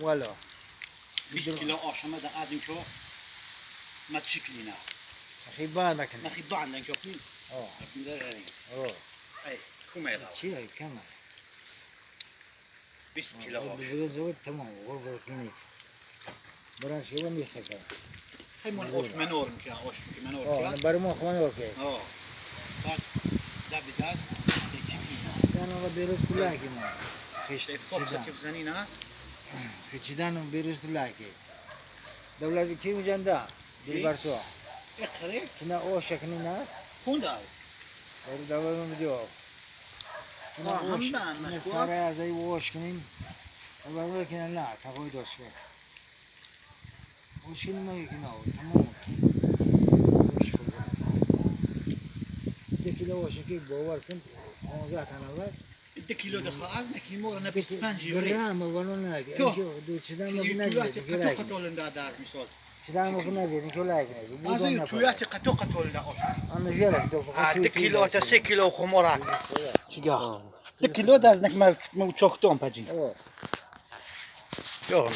ولا 20 كيلو آشامه ده از اینکه ما تشكلينا خيبان ما لكن خيبا عندنا كوبي اه اي اي كوميرا شيء كمان 20 كيلو آش زود تمام غرفة كنيس براش يوم يسكر هيمون آش منور مكيا آش منور اه انا برمو خواني اوكي اه بعد ده بداز تشكلينا انا بيروس كلها كمان خيش فرصة كيف زني ناس خيشدان بيروس كلها كي دولة كي مجندا بالبرسو اقري كنا اوش كنا كون داو دولة مديو هم بان مشكور سارة زي اوش كنين وبقول لك لا تاخذ دوش وش ما يكنا تمام ده كيلو وش كي باور كنت موجات انا بس ده كيلو ده خلاص نكيمور انا 25 جيبري برام ولا تو. دو چدام توياتي بنزل قطو قطول دا داز مثال چدام بنزل نيكولاي ازي توياتي قطو قطول دا اوش انا جالك دو فقط ده كيلو تا 3 كيلو خمرات شجاع ده كيلو داز نك ما تشوكتون باجي اوه يوم